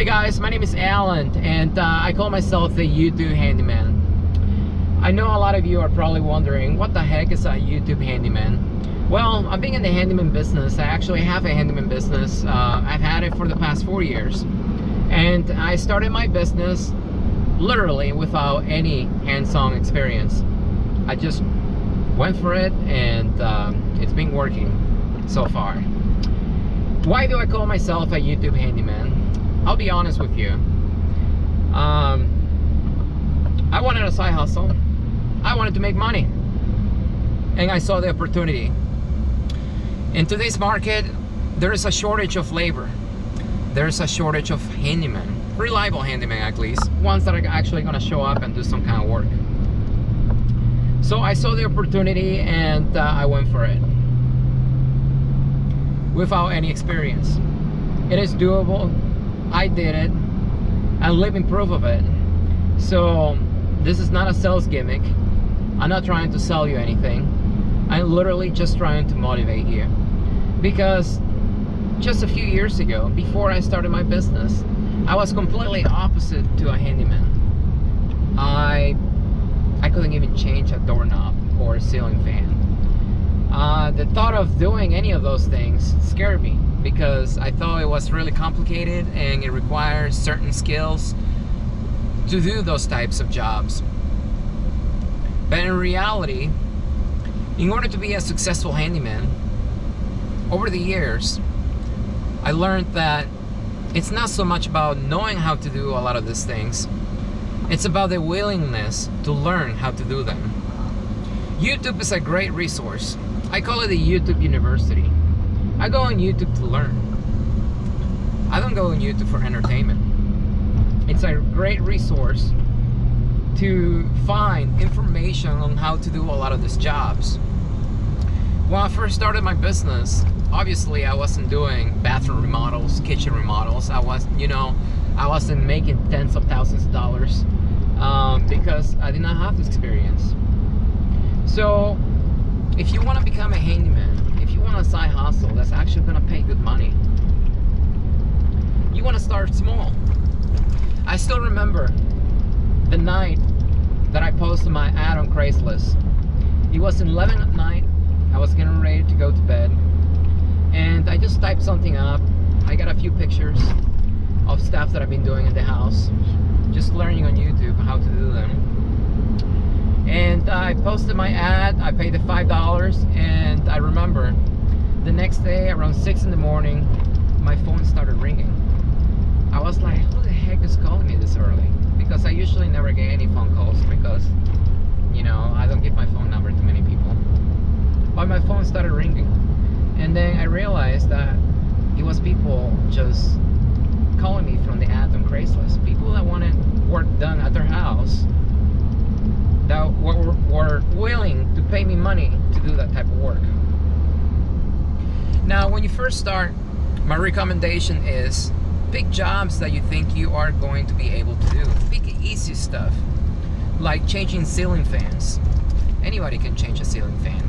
Hey guys, my name is Alan, and I call myself the YouTube Handyman. I know a lot of you are probably wondering, what the heck is a YouTube Handyman? Well, I'm being in the handyman business. I actually have a handyman business. I've had it for the past 4 years. And I started my business literally without any hands-on experience. I just went for it, and it's been working so far. Why do I call myself a YouTube Handyman? I'll be honest with you. I wanted a side hustle. I wanted to make money, and I saw the opportunity. In today's market, there is a shortage of labor. There's a shortage of handymen, reliable handymen at least, ones that are actually going to show up and do some kind of work. So I saw the opportunity, and I went for it without any experience. It is doable. I did it. I'm living proof of it. So this is not a sales gimmick. I'm not trying to sell you anything. I'm literally just trying to motivate you. Because just a few years ago, before I started my business, I was completely opposite to a handyman. I couldn't even change a doorknob or a ceiling fan. The thought of doing any of those things scared me, because I thought it was really complicated and it requires certain skills to do those types of jobs. But in reality, in order to be a successful handyman, over the years, I learned that it's not so much about knowing how to do a lot of these things. It's about the willingness to learn how to do them. YouTube is a great resource. I call it a YouTube University. I go on YouTube to learn. I don't go on YouTube for entertainment. It's a great resource to find information on how to do a lot of these jobs. When I first started my business, obviously I wasn't doing bathroom remodels, kitchen remodels. I wasn't making tens of thousands of dollars because I did not have the experience. So if you want to become a handyman, if you want a side hustle that's actually going to pay good money, you want to start small. I still remember the night that I posted my ad on Craigslist. It was 11 at night. I was getting ready to go to bed, and I just typed something up. I got a few pictures of stuff that I've been doing in the house, just learning on YouTube how to do them. And I posted my ad. I paid the $5, and I remember the next day around 6 in the morning, my phone started ringing. I was like, who the heck is calling me this early? Because I usually never get any phone calls, because I don't give my phone number to many people. But my phone started ringing, and then I realized that it was people just calling me from the ad on Craigslist. People that wanted work done at their house, that were willing to pay me money to do that type of work. Now, when you first start, my recommendation is pick jobs that you think you are going to be able to do. Pick easy stuff, like changing ceiling fans. Anybody can change a ceiling fan.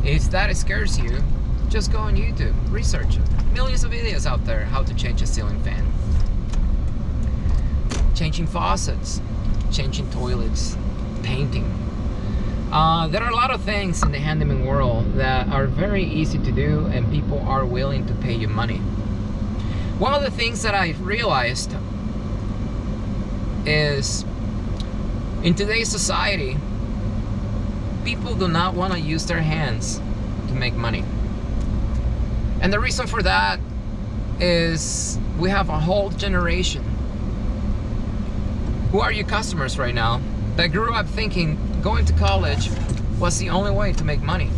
If that scares you, just go on YouTube, research it. Millions of videos out there how to change a ceiling fan. Changing faucets, changing toilets, painting. There are a lot of things in the handyman world that are very easy to do, and people are willing to pay you money. One of the things that I realized is, in today's society, people do not want to use their hands to make money. And the reason for that is we have a whole generation who are your customers right now that grew up thinking going to college was the only way to make money.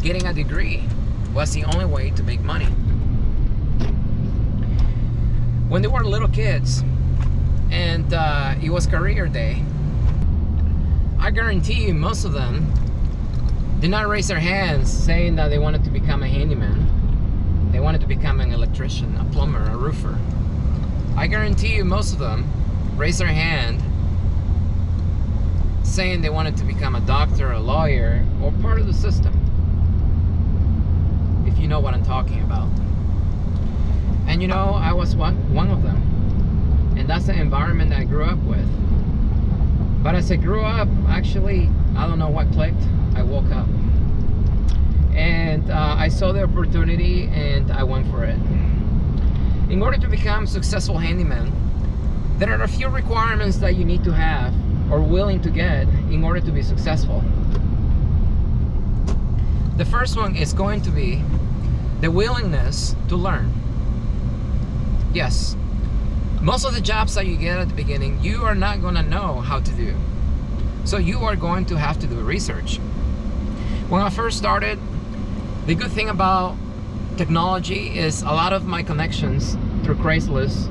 Getting a degree was the only way to make money. When they were little kids and it was career day, I guarantee you most of them did not raise their hands saying that they wanted to become a handyman. They wanted to become an electrician, a plumber, a roofer. I guarantee you most of them raised their hand saying they wanted to become a doctor, a lawyer, or part of the system. If you know what I'm talking about. And I was one of them. environment that I grew up with. But as I grew up, actually, I don't know what clicked. I woke up. And I saw the opportunity and I went for it. In order to become a successful handyman, there are a few requirements that you need to have or willing to get in order to be successful. The first one is going to be the willingness to learn. Yes, most of the jobs that you get at the beginning, you are not going to know how to do. So you are going to have to do research. When I first started, the good thing about technology is a lot of my connections through Craigslist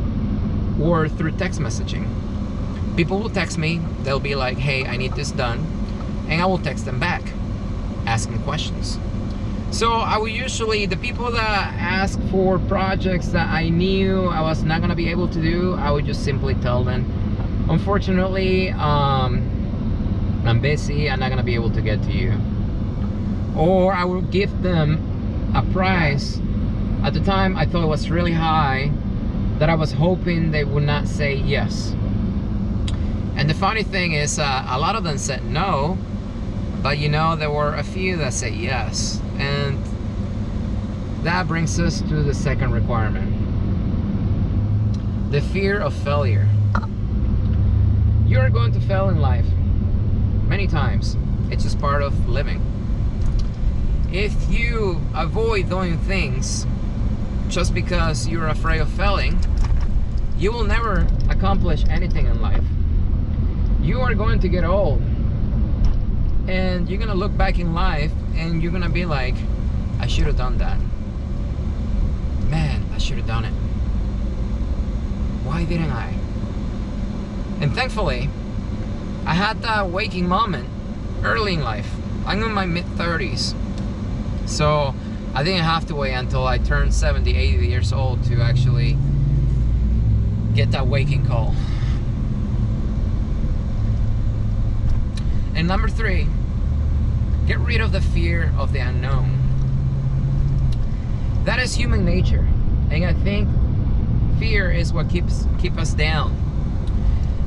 or through text messaging. People will text me, they'll be like, hey, I need this done, and I will text them back, asking questions. So I will usually, the people that ask for projects that I knew I was not gonna be able to do, I would just simply tell them, unfortunately, I'm busy, I'm not gonna be able to get to you. Or I will give them a price. At the time I thought it was really high, that I was hoping they would not say yes. And the funny thing is, a lot of them said no, but you know, there were a few that said yes. And that brings us to the second requirement. The fear of failure. You're going to fail in life many times. It's just part of living. If you avoid doing things just because you're afraid of failing, you will never accomplish anything in life. You are going to get old and you're gonna look back in life and you're gonna be like, I should have done that. Man, I should have done it. Why didn't I? And thankfully, I had that waking moment early in life. I'm in my mid-30s. So I didn't have to wait until I turned 70, 80 years old to actually get that waking call. And number 3, get rid of the fear of the unknown. That is human nature. And I think fear is what keeps us down.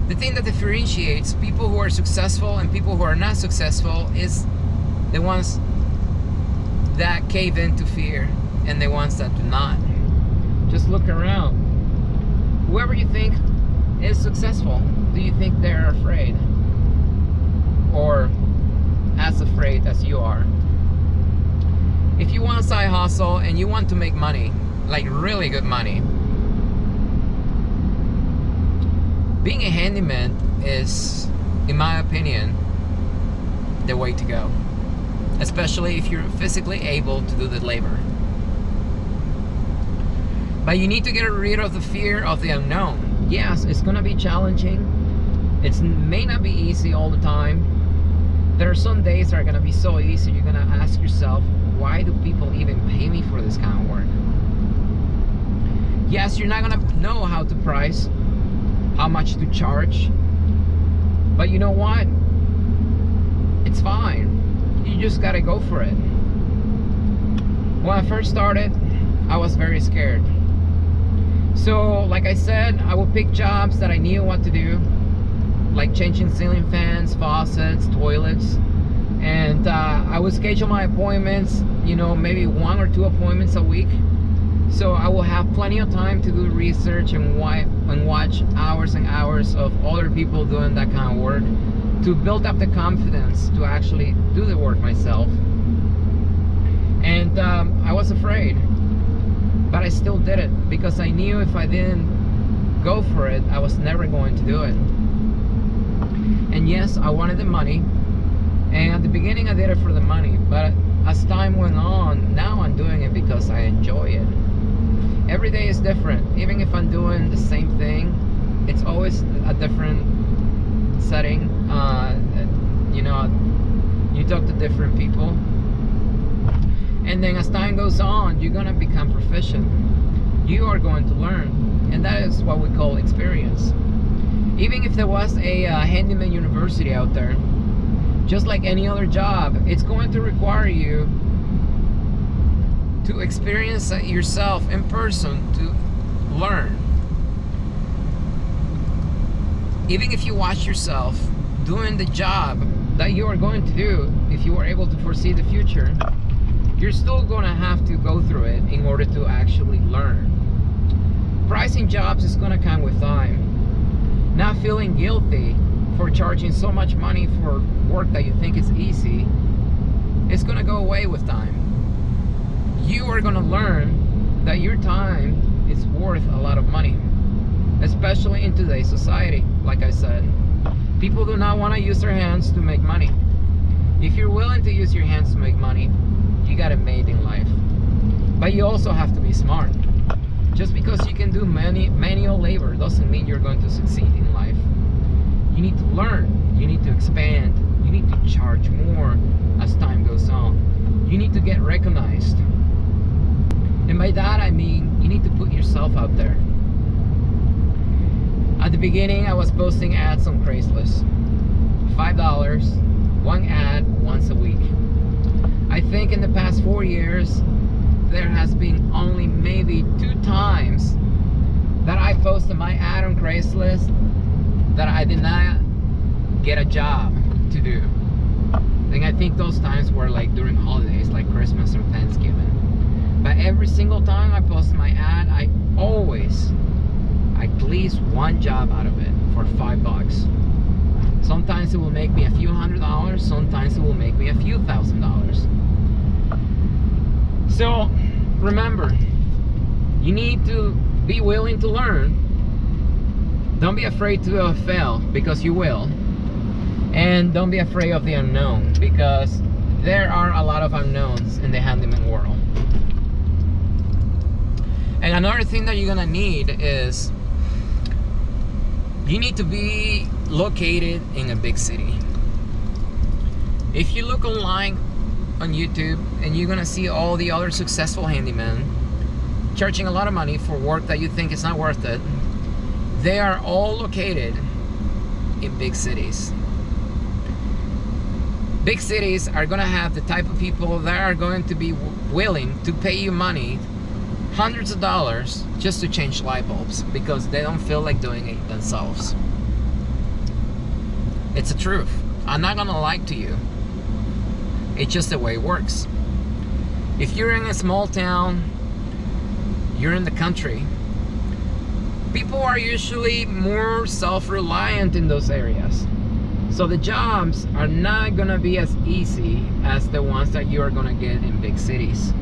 The thing that differentiates people who are successful and people who are not successful is the ones that cave into fear and the ones that do not. Just look around. Whoever you think is successful, do you think they're afraid? Or as afraid as you are? If you want a side hustle and you want to make money, like really good money, being a handyman is, in my opinion, the way to go. Especially if you're physically able to do the labor. But you need to get rid of the fear of the unknown. Yes, it's gonna be challenging. It may not be easy all the time. There are some days that are gonna be so easy, you're gonna ask yourself, why do people even pay me for this kind of work? Yes, you're not gonna know how to price, how much to charge, but you know what? It's fine. You just gotta go for it. When I first started, I was very scared. So, like I said, I would pick jobs that I knew what to do, like changing ceiling fans, faucets, toilets, and I would schedule my appointments, you know, maybe 1 or 2 appointments a week. So I will have plenty of time to do research and watch hours and hours of other people doing that kind of work, to build up the confidence to actually do the work myself. And I was afraid, but I still did it because I knew if I didn't go for it, I was never going to do it. And yes, I wanted the money, and at the beginning I did it for the money, but as time went on, now I'm doing it because I enjoy it. Every day is different. Even if I'm doing the same thing, it's always a different setting. You know, you talk to different people, and then as time goes on, you're gonna become proficient. You are going to learn, and that is what we call experience. Even if there was a handyman university out there, just like any other job, it's going to require you to experience it yourself in person to learn. even if you watch yourself doing the job that you are going to do, if you are able to foresee the future, you're still going to have to go through it in order to actually learn. Pricing jobs is going to come with time. Not feeling guilty for charging so much money for work that you think is easy, it's going to go away with time. You are going to learn that your time is worth a lot of money, especially in today's society. Like I said, people do not want to use their hands to make money. If you're willing to use your hands to make money, you got it made in life. But you also have to be smart. Just because you can do manual labor doesn't mean you're going to succeed in life. You need to learn, you need to expand, you need to charge more as time goes on. You need to get recognized. And by that I mean you need to put yourself out there. At the beginning I was posting ads on Craigslist. $5, one ad once a week. I think in the past 4 years there has been only maybe 2 times that I posted my ad on Craigslist that I did not get a job to do. And I think those times were like during holidays like Christmas or Thanksgiving. But every single time I post my ad, I always at least one job out of it for $5. Sometimes it will make me a few $100s, sometimes it will make me a few $1,000s. So remember, you need to be willing to learn. Don't be afraid to fail, because you will. And don't be afraid of the unknown, because there are a lot of unknowns in the handyman world. And another thing that you're gonna need is you need to be located in a big city. If you look online on YouTube, and you're gonna see all the other successful handymen charging a lot of money for work that you think is not worth it, they are all located in big cities. Big cities are gonna have the type of people that are going to be willing to pay you money, hundreds of dollars, just to change light bulbs, because they don't feel like doing it themselves. It's the truth. I'm not gonna lie to you. It's just the way it works. If you're in a small town, you're in the country, people are usually more self-reliant in those areas. So the jobs are not gonna be as easy as the ones that you are gonna get in big cities.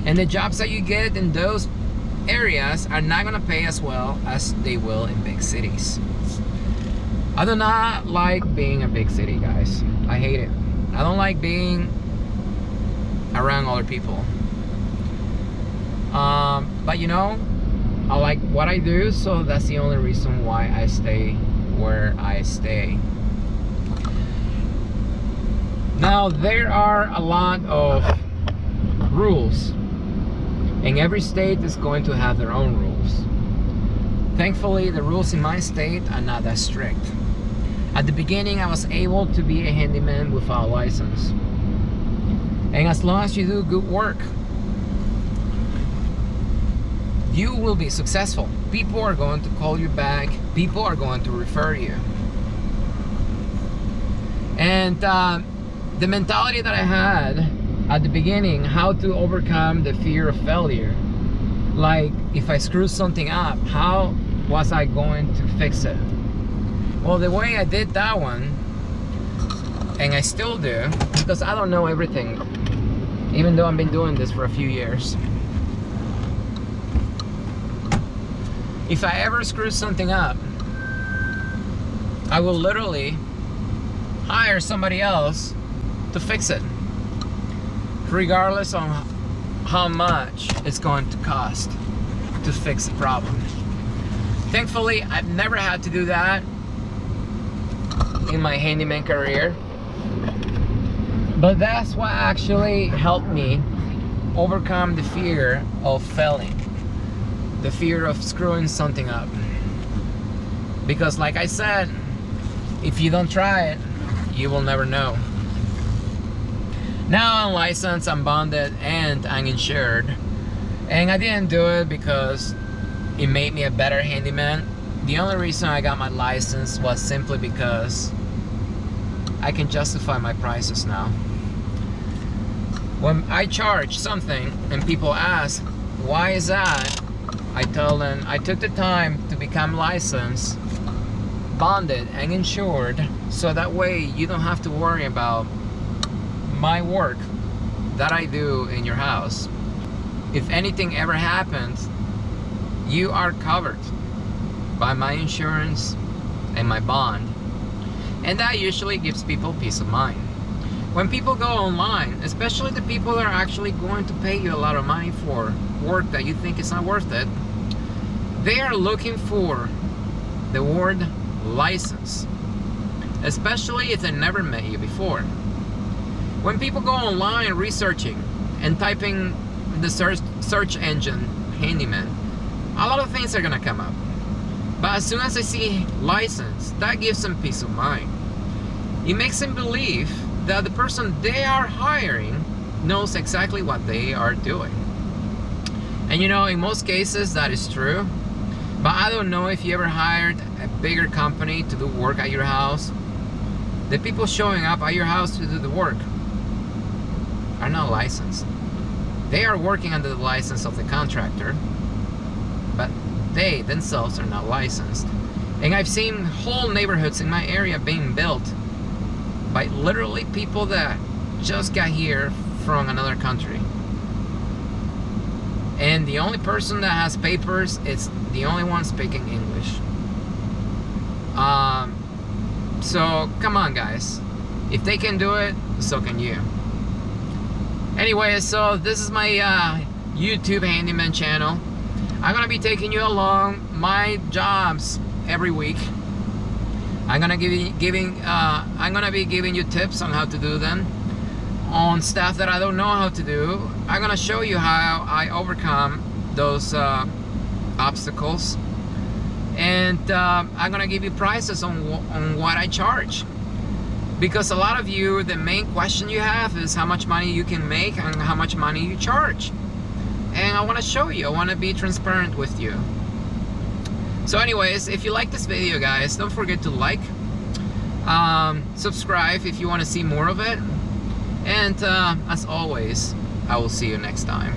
And the jobs that you get in those areas are not gonna pay as well as they will in big cities. I do not like being a big city, guys. I hate it. I don't like being around other people. But you know, I like what I do, so that's the only reason why I stay where I stay. Now, there are a lot of rules, and every state is going to have their own rules. Thankfully, the rules in my state are not that strict. At the beginning, I was able to be a handyman without a license. And as long as you do good work, you will be successful. People are going to call you back. People are going to refer you. And the mentality that I had at the beginning, how to overcome the fear of failure. Like, if I screw something up, how was I going to fix it? Well, the way I did that one, and I still do, because I don't know everything, even though I've been doing this for a few years. If I ever screw something up, I will literally hire somebody else to fix it, regardless of how much it's going to cost to fix the problem. Thankfully, I've never had to do that in my handyman career, but that's what actually helped me overcome the fear of failing, the fear of screwing something up. Because like I said, if you don't try it, you will never know. Now I'm licensed, I'm bonded, and I'm insured, and I didn't do it because it made me a better handyman. The only reason I got my license was simply because I can justify my prices now. When I charge something and people ask, why is that? I tell them I took the time to become licensed, bonded and insured, so that way you don't have to worry about my work that I do in your house. If anything ever happens, you are covered by my insurance and my bond. And that usually gives people peace of mind. When people go online, especially the people that are actually going to pay you a lot of money for work that you think is not worth it, they are looking for the word license, especially if they never met you before. When people go online researching and typing the search engine Handyman, a lot of things are gonna come up. But as soon as they see license, that gives them peace of mind. It makes them believe that the person they are hiring knows exactly what they are doing. And you know, in most cases that is true, but I don't know if you ever hired a bigger company to do work at your house. The people showing up at your house to do the work are not licensed. They are working under the license of the contractor, but they themselves are not licensed. And I've seen whole neighborhoods in my area being built by literally people that just got here from another country. And the only person that has papers is the only one speaking English. So come on guys, if they can do it, so can you. Anyway, so this is my YouTube Handyman channel. I'm gonna be taking you along my jobs every week. I'm gonna be giving you tips on how to do them, on stuff that I don't know how to do. I'm gonna show you how I overcome those obstacles, and I'm gonna give you prices on what I charge. Because a lot of you, the main question you have is how much money you can make and how much money you charge. And I want to show you, I want to be transparent with you. So anyways, if you like this video guys, don't forget to like, subscribe if you want to see more of it, and as always, I will see you next time.